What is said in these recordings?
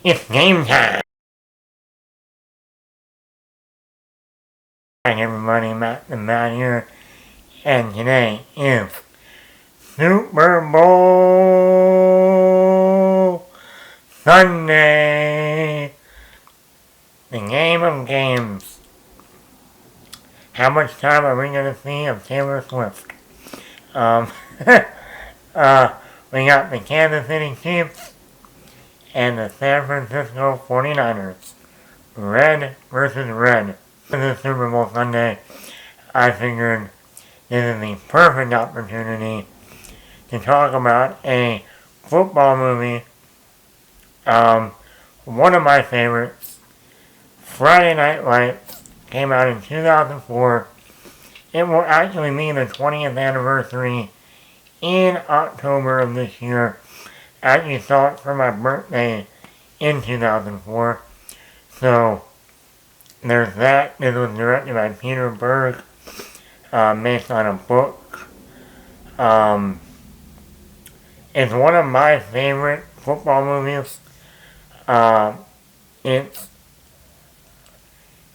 It's game time! Hi everybody, Matt the Man here, and today is Super Bowl Sunday! The game of games. How much time are we going to see of Taylor Swift? Um, we got the Kansas City Chiefs and the San Francisco 49ers. Red versus red. This is Super Bowl Sunday. I figured this is the perfect opportunity to talk about a football movie. One of my favorites, Friday Night Lights, came out in 2004. It will actually be the 20th anniversary in October of this year. I actually saw it for my birthday in 2004. So, there's that. This was directed by Peter Berg, based on a book. It's one of my favorite football movies. It's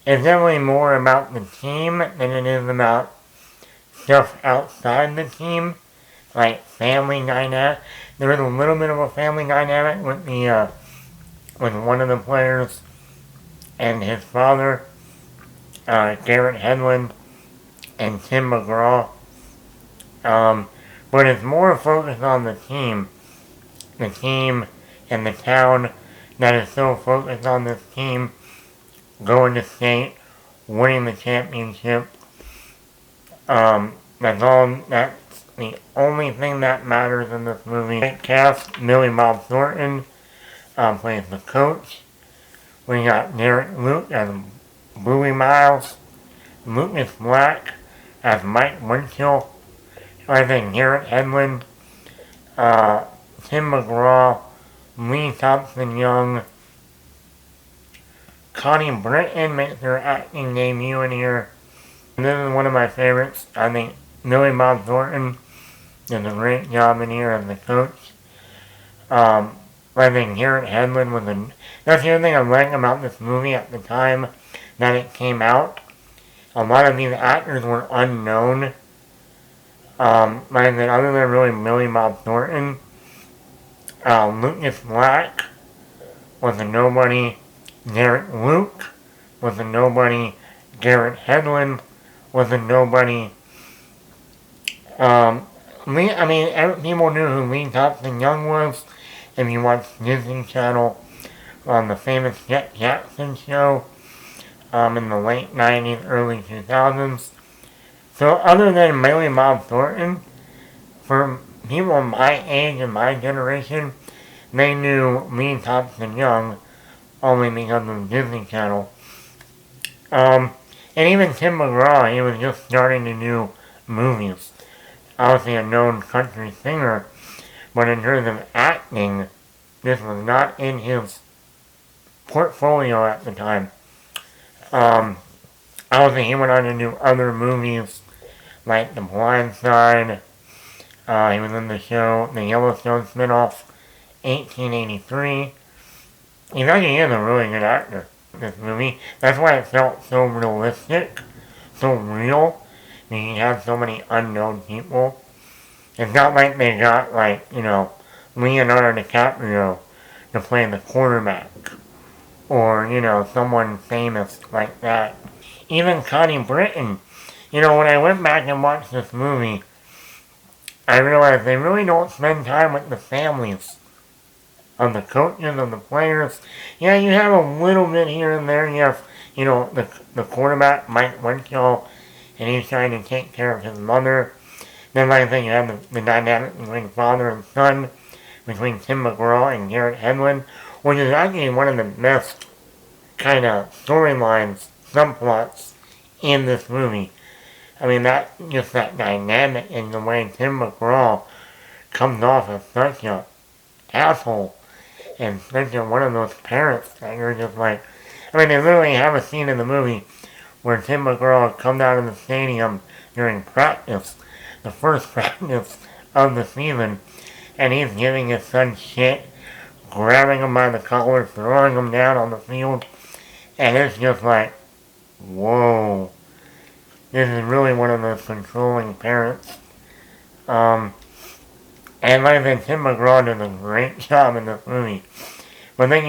definitely more about the team than it is about stuff outside the team, like family dynamic. There is a little bit of a family dynamic with with one of the players and his father, Garrett Hedlund and Tim McGraw. But it's more focused on the team and the town that is so focused on this team going to state, winning the championship. That's the only thing that matters in this movie. Cast, Millie Bob Thornton plays the coach. We got Derek Luke as Bowie Miles, Lucas Black as Mike Winchell, I think Garrett Hedlund, Tim McGraw, Lee Thompson Young, Connie Britton makes her acting debut in here. And this is one of my favorites. I think Millie Bob Thornton does a great job in here as the coach. I think Garrett Hedlund that's the other thing I like about this movie at the time that it came out. A lot of these actors were unknown. Like I said, other than really Millie Bob Thornton, Lucas Black was a nobody. Derek Luke was a nobody. Garrett Hedlund was a nobody. People knew who Lee Thompson Young was. If you watched Disney Channel on the famous Jet Jackson show in the late 90s, early 2000s. So other than Millie Bob Thornton, for people my age and my generation, they knew Lee Thompson Young only because of Disney Channel. And even Tim McGraw, he was just starting to do movies. Obviously a known country singer, but in terms of acting, this was not in his portfolio at the time. Obviously he went on to do other movies like The Blind Side. He was in the show, the Yellowstone spinoff, 1883. He actually is a really good actor, this movie. That's why it felt so realistic, so real. I mean, he had so many unknown people. It's not like they got, Leonardo DiCaprio to play the quarterback. Or, someone famous like that. Even Connie Britton. When I went back and watched this movie, I realized they really don't spend time with the families of the coaches, of the players. Yeah, you have a little bit here and there. You have, the quarterback, Mike Winchell, and he's trying to take care of his mother. Then, like I think you have the dynamic between father and son, between Tim McGraw and Garrett Hedlund, which is actually one of the best kind of storylines, subplots in this movie. I mean, that dynamic in the way Tim McGraw comes off as such a asshole and such one of those parents that you're just like, they literally have a scene in the movie where Tim McGraw comes out of the stadium during practice, the first practice of the season, and he's giving his son shit grabbing him by the collar, throwing him down on the field, and it's just like, whoa, this is really one of those controlling parents. And like I said, Tim McGraw does a great job in this movie. But then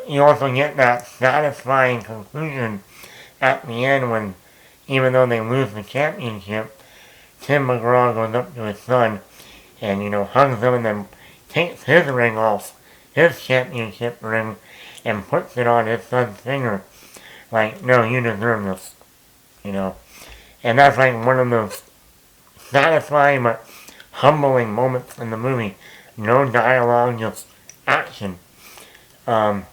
you also get that satisfying conclusion at the end when, even though they lose the championship, Tim McGraw goes up to his son and, hugs him and then takes his ring off, his championship ring, and puts it on his son's finger. Like, no, you deserve this, And that's like one of those satisfying but humbling moments in the movie. No dialogue, just action. And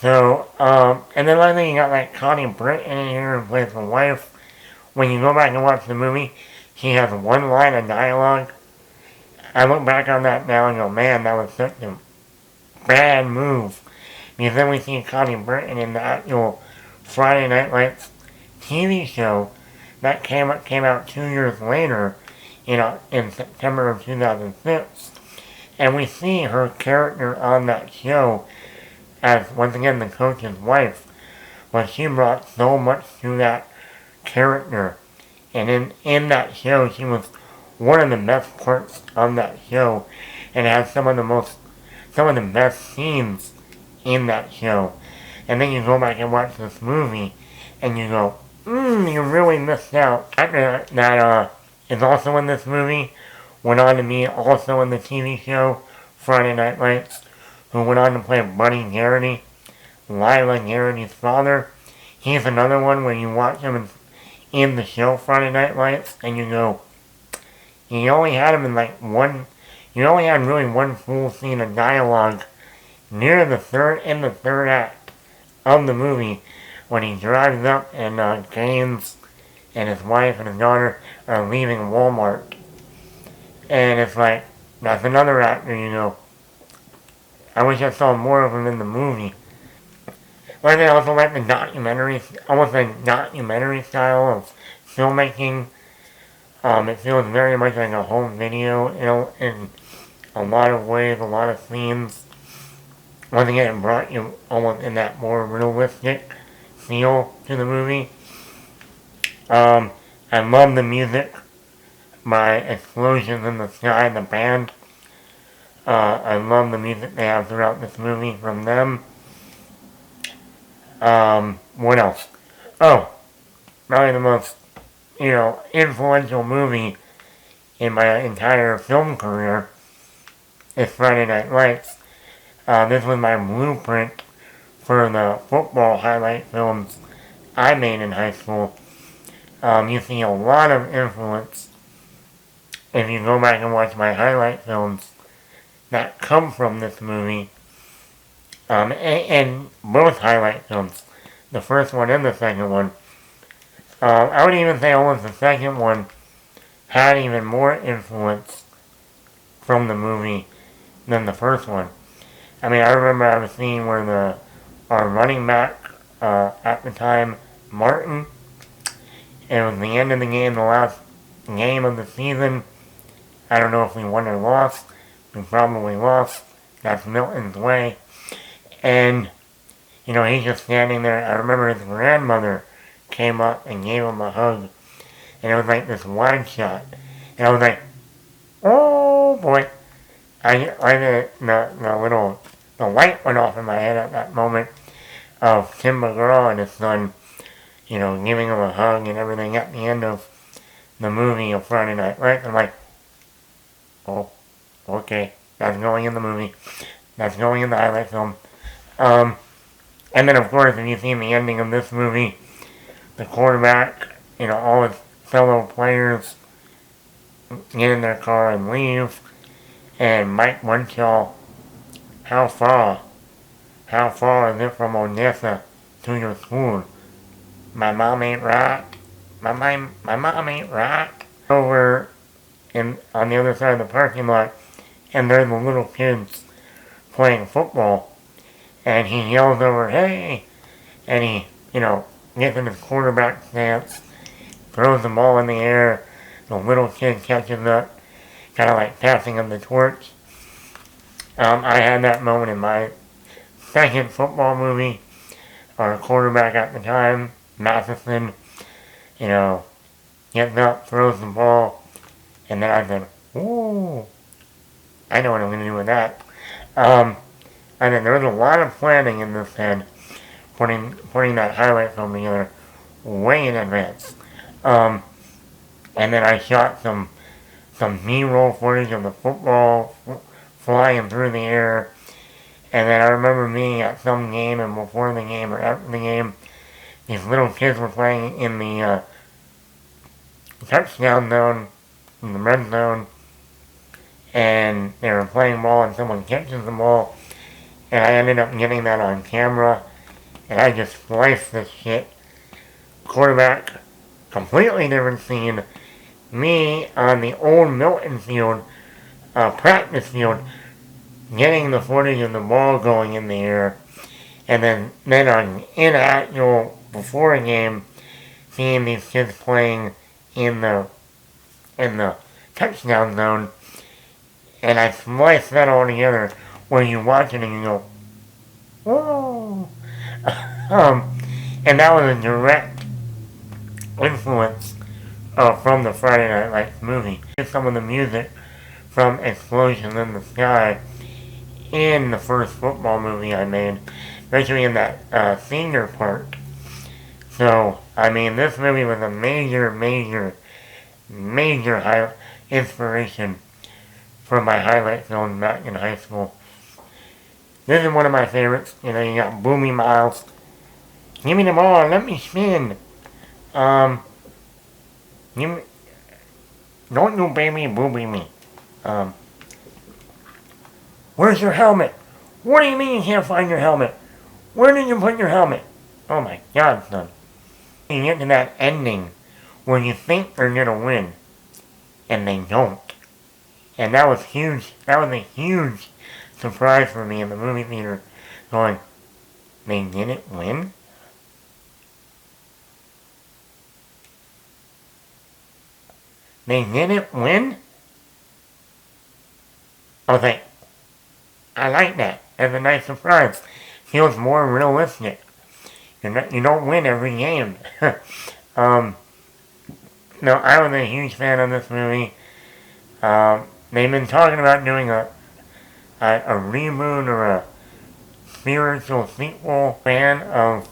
then I think you got like Connie Britton in here who plays the wife. When you go back and watch the movie, she has one line of dialogue. I look back on that now and go, man, that was such a bad move. Because then we see Connie Britton in the actual Friday Night Lights TV show that came out 2 years later, in September of 2006. And we see her character on that show as, once again, the coach's wife. But she brought so much to that character. And in that show, she was one of the best parts of that show. And had some of the best scenes in that show. And then you go back and watch this movie, and you go, you really missed out. Actor that is also in this movie went on to be also in the TV show Friday Night Lights, who went on to play Buddy Garrity, Lila Garrity's father. He's another one where you watch him in the show Friday Night Lights, and you go, you only had him in you only had really one full scene of dialogue near the third act of the movie, when he drives up and James and his wife and his daughter are leaving Walmart. And it's like, that's another actor, I wish I saw more of him in the movie. But I also like the documentary, almost like documentary style of filmmaking. It feels very much like a home video, in a lot of ways, a lot of scenes. Once again, it brought you almost in that more realistic feel to the movie. I love the music by Explosions in the Sky, the band. I love the music they have throughout this movie from them. What else? Oh, probably the most, influential movie in my entire film career is Friday Night Lights. This was my blueprint for the football highlight films I made in high school. You see a lot of influence if you go back and watch my highlight films that come from this movie. And both highlight films, the first one and the second one. I would even say almost the second one had even more influence from the movie than the first one. I mean, I remember I was seeing where our running back at the time, Martin, it was the end of the game, the last game of the season. I don't know if we won or lost. We probably lost. That's Milton's way. And, he's just standing there. I remember his grandmother came up and gave him a hug. And it was like this wide shot. And I was like, oh boy. The light went off in my head at that moment of Tim McGraw and his son, giving him a hug and everything at the end of the movie of Friday Night Lights. I'm like, oh, okay, that's going in the movie. That's going in the highlight film. And then, of course, if you see the ending of this movie, the quarterback, all his fellow players get in their car and leave. And Mike Munchall, how far is it from Odessa to your school? My mom ain't right. My mom ain't right. Over on the other side of the parking lot, and there's the little kids playing football. And he yells over, hey! And he, gets in his quarterback stance, throws the ball in the air. The little kid catches up, kind of like passing him the torch. I had that moment in my second football movie. Our quarterback at the time, Matheson, you know, gets up, throws the ball, and then I said, ooh, I know what I'm going to do with that. Um, and then there was a lot of planning in this head, putting that highlight film together way in advance. Um, and then I shot some B-roll footage of the football flying through the air. And then I remember being at some game, and before the game or after the game, these little kids were playing in the touchdown zone, in the red zone, and they were playing ball, and someone catches the ball, and I ended up getting that on camera, and I just sliced this shit. Quarterback, completely different scene. Me on the old Milton field, practice field, getting the footage of the ball going in the air, and then on in actual before a game, seeing these kids playing in the touchdown zone, and I spliced that all together where you watch it and you go, whoa. And that was a direct influence from the Friday Night Lights movie. Some of the music from Explosion in the Sky in the first football movie I made, especially in that senior part. So, I mean, this movie was a major inspiration for my highlight film back in high school. This is one of my favorites. You know, you got Boomy Miles. Give me the ball, let me spin. You don't you baby booby me. Where's your helmet? What do you mean you can't find your helmet? Where did you put your helmet? Oh my God, son. You get to that ending where you think they're gonna win, and they don't. And that was huge. That was a huge surprise for me in the movie theater. Going, they didn't win? They didn't win? I was like, I like that. That's a nice surprise. Feels more realistic. You don't win every game. No, I was a huge fan of this movie. They've been talking about doing a reboot or a spiritual sequel. Fan of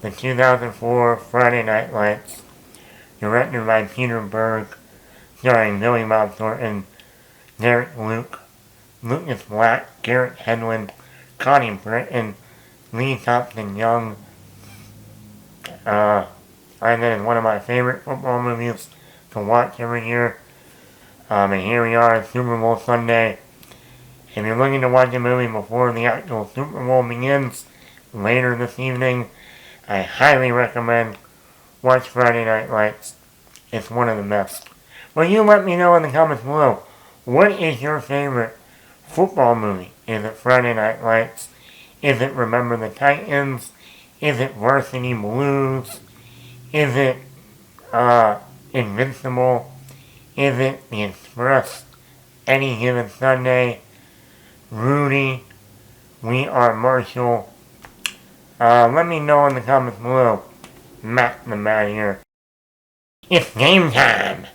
the 2004 Friday Night Lights, directed by Peter Berg, starring Billy Bob Thornton, Derek Luke, Lucas Black, Garrett Hedlund, Connie Britton, Lee Thompson Young. I think it's one of my favorite football movies to watch every year. And here we are, Super Bowl Sunday. If you're looking to watch a movie before the actual Super Bowl begins later this evening, I highly recommend watch Friday Night Lights. It's one of the best. Well, you let me know in the comments below. What is your favorite football movie? Is it Friday Night Lights? Is it Remember the Titans? Is it Varsity Blues? Is it Invincible? Is it The Express? Any Given Sunday? Rudy? We Are Marshall? Let me know in the comments below. Matt the Man here. It's game time!